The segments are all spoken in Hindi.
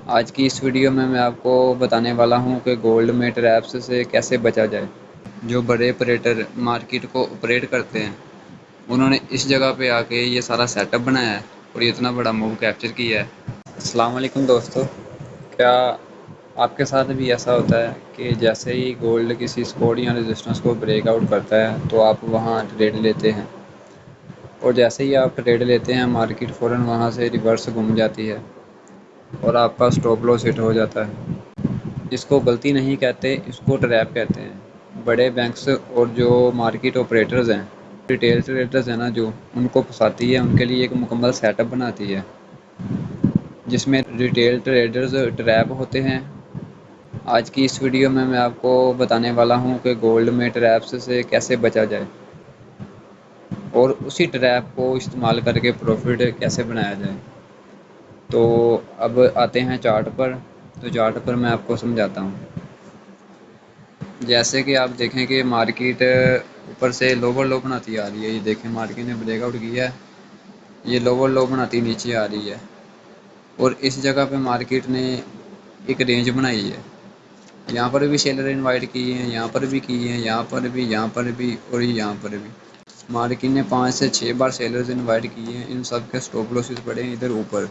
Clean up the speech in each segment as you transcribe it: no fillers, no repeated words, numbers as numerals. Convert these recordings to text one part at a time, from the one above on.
आज की इस वीडियो में मैं आपको बताने वाला हूं कि गोल्ड में ट्रैप्स से कैसे बचा जाए। जो बड़े ऑपरेटर मार्केट को ऑपरेट करते हैं, उन्होंने इस जगह पे आके ये सारा सेटअप बनाया है और ये इतना बड़ा मूव कैप्चर किया है। अस्सलाम वालेकुम दोस्तों, क्या आपके साथ भी ऐसा होता है कि जैसे ही गोल्ड किसी सपोर्ट या रेजिस्टेंस को ब्रेकआउट करता है तो आप वहां ट्रेड लेते हैं, और जैसे ही आप ट्रेड लेते हैं मार्केट फ़ौरन वहां से रिवर्स घूम जाती है और आपका स्टॉप लॉस हिट हो जाता है। इसको गलती नहीं कहते, इसको ट्रैप कहते हैं। बड़े बैंक्स और जो मार्केट ऑपरेटर्स हैं, रिटेल ट्रेडर्स हैं ना, जो उनको फंसाती है, उनके लिए एक मुकम्मल सेटअप बनाती है जिसमें रिटेल ट्रेडर्स ट्रैप होते हैं। आज की इस वीडियो में मैं आपको बताने वाला हूं कि गोल्ड में ट्रैप्स से कैसे बचा जाए और उसी ट्रैप को इस्तेमाल करके प्रॉफिट कैसे बनाया जाए। तो अब आते हैं चार्ट पर। तो चार्ट पर मैं आपको समझाता हूँ। जैसे कि आप देखें कि मार्केट ऊपर से लोअर लो बनाती आ रही है। ये देखें, मार्केट ने ब्रेकआउट किया है, ये लोअर लो बनाती नीचे आ रही है और इस जगह पे मार्केट ने एक रेंज बनाई है। यहाँ पर भी सेलर इनवाइट किए हैं, यहाँ पर भी किए हैं, यहाँ पर भी, यहाँ पर भी और यहाँ पर भी। मार्केट ने 5 से 6 बार सेलर्स इनवाइट किए हैं। इन सब के स्टॉप लॉसेस पड़े हैं इधर ऊपर।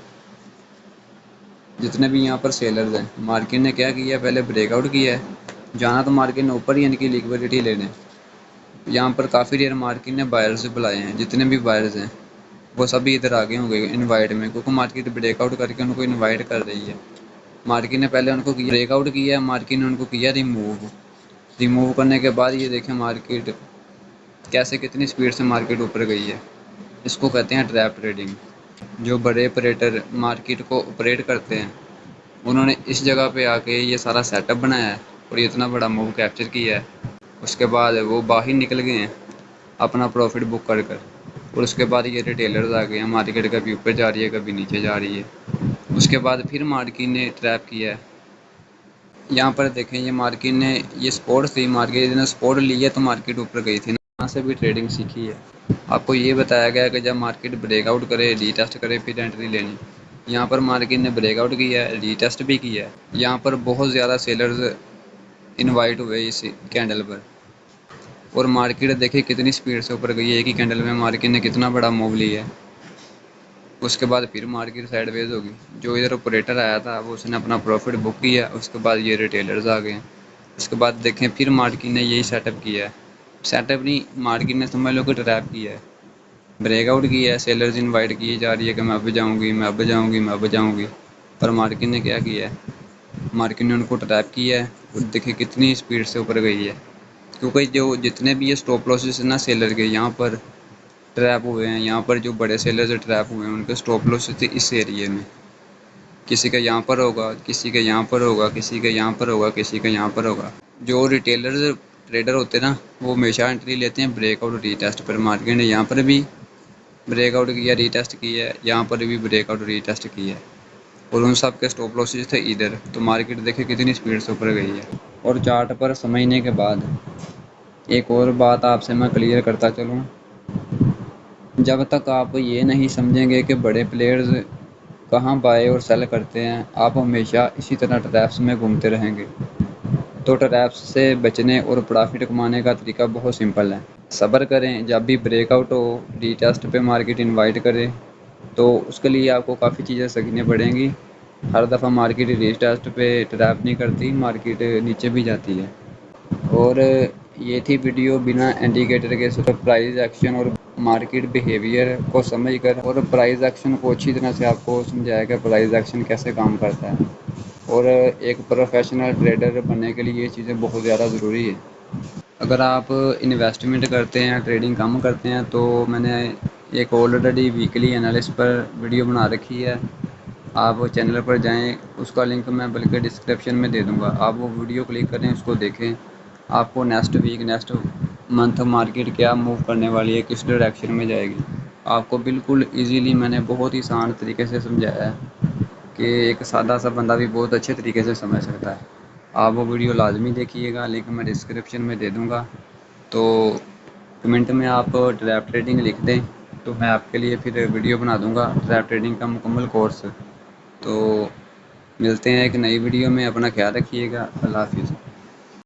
जितने भी यहाँ पर सेलर्स हैं, मार्केट ने क्या किया, पहले ब्रेकआउट किया है। जाना तो मार्केट ने ऊपर ही इनकी लिक्विडिटी लेने। यहाँ पर काफ़ी देर मार्केट ने बायर्स बुलाए हैं। जितने भी बायर्स हैं वो सभी इधर आगे होंगे इनवाइट में, क्योंकि मार्केट ब्रेकआउट करके उनको इनवाइट कर रही है। मार्केट ने पहले उनको किया ब्रेकआउट किया, मार्केट ने उनको किया रिमूव। रिमूव करने के बाद ये देखें मार्केट कैसे, कितनी स्पीड से मार्केट ऊपर गई है। इसको कहते हैं ट्रैप ट्रेडिंग। जो बड़े ऑपरेटर मार्केट को ऑपरेट करते हैं, उन्होंने इस जगह पे आके ये सारा सेटअप बनाया है और ये इतना बड़ा मूव कैप्चर किया है। उसके बाद वो बाहर निकल गए हैं अपना प्रॉफिट बुक कर कर। और उसके बाद ये रिटेलर्स आ गए हैं, मार्केट कभी ऊपर जा रही है कभी नीचे जा रही है। उसके बाद फिर मार्केट ने ट्रैप किया है। यहाँ पर देखें, ये मार्केट ने, ये सपोर्ट थी, मार्केट ने सपोर्ट लिया तो मार्केट ऊपर गई थी। यहाँ से भी ट्रेडिंग सीखी है। आपको ये बताया गया कि जब मार्केट ब्रेकआउट करे, रीटेस्ट करे, फिर एंट्री लेनी। यहाँ पर मार्केट ने ब्रेकआउट किया है, रीटेस्ट भी किया है। यहाँ पर बहुत ज़्यादा सेलर्स इनवाइट हुए इस कैंडल पर और मार्केट देखिए कितनी स्पीड से ऊपर गई है। एक ही कैंडल में मार्केट ने कितना बड़ा मूव लिया है। उसके बाद फिर मार्केट साइडवेज होगी। जो इधर ऑपरेटर आया था वो उसने अपना प्रॉफिट बुक किया। उसके बाद ये रिटेलर्स आ गए। उसके बाद देखें फिर मार्केट ने यही सेटअप किया है। सेटअप नहीं, मार्केट ने समझ लो कि ट्रैप किया है। ब्रेकआउट किया है, सेलर्स इनवाइट किए जा रही है कि मैं अब जाऊँगी, मैं अब जाऊँगी, मैं अब जाऊँगी। पर मार्केट ने क्या किया है, मार्केट ने उनको ट्रैप किया है और देखिए कितनी स्पीड से ऊपर गई है। क्योंकि जो जितने भी ये स्टॉप लॉसेस हैं ना सेलर के, यहाँ पर ट्रैप हुए हैं। यहाँ पर जो बड़े सेलर से ट्रैप हुए हैं उनके स्टॉप लॉसेस थे इस एरिए में। किसी का यहाँ पर होगा, किसी का यहाँ पर होगा, किसी का यहाँ पर होगा, किसी का यहाँ पर होगा। जो रिटेलर ट्रेडर होते हैं ना, वो हमेशा एंट्री लेते हैं ब्रेकआउट रीटेस्ट पर। मार्केट ने यहाँ पर भी ब्रेकआउट किया, रीटेस्ट किया है, यहाँ पर भी ब्रेकआउट रीटेस्ट किया है और उन सब के स्टॉप लॉसेस थे इधर। तो मार्केट देखिए कितनी स्पीड से ऊपर गई है। और चार्ट पर समझने के बाद एक और बात आपसे मैं क्लियर करता चलूँ। जब तक आप ये नहीं समझेंगे कि बड़े प्लेयर्स कहाँ बाय और सेल करते हैं, आप हमेशा इसी तरह ट्रैप्स में घूमते रहेंगे। तो ट्रैप्स से बचने और प्रॉफिट कमाने का तरीका बहुत सिंपल है। सब्र करें, जब भी ब्रेकआउट हो, रीटेस्ट पे मार्केट इनवाइट करे, तो उसके लिए आपको काफ़ी चीज़ें सीखनी पड़ेंगी। हर दफ़ा मार्केट रीटेस्ट पे ट्रैप नहीं करती, मार्केट नीचे भी जाती है। और ये थी वीडियो बिना इंडिकेटर के, सिर्फ प्राइस एक्शन और मार्केट बिहेवियर को समझकर, और प्राइस एक्शन को अच्छी तरह से आपको समझाया कि प्राइस एक्शन कैसे काम करता है। और एक प्रोफेशनल ट्रेडर बनने के लिए ये चीज़ें बहुत ज़्यादा ज़रूरी है। अगर आप इन्वेस्टमेंट करते हैं, ट्रेडिंग कम करते हैं, तो मैंने एक ऑलरेडी वीकली एनालिस्ट पर वीडियो बना रखी है। आप वो चैनल पर जाएं, उसका लिंक मैं बल्कि डिस्क्रिप्शन में दे दूंगा। आप वो वीडियो क्लिक करें, उसको देखें। आपको next week, next month market क्या मूव करने वाली है, किस डायरेक्शन में जाएगी, आपको बिल्कुल इजीली मैंने बहुत ही आसान तरीके से समझाया है कि एक सादा सा बंदा भी बहुत अच्छे तरीके से समझ सकता है। आप वो वीडियो लाजमी देखिएगा, लिंक मैं डिस्क्रिप्शन में दे दूँगा। तो कमेंट में आप ट्रैप ट्रेडिंग लिख दें तो मैं आपके लिए फिर वीडियो बना दूँगा ट्रैप ट्रेडिंग का मुकम्मल कोर्स। तो मिलते हैं एक नई वीडियो में। अपना ख्याल रखिएगा। अल्लाह हाफिज़।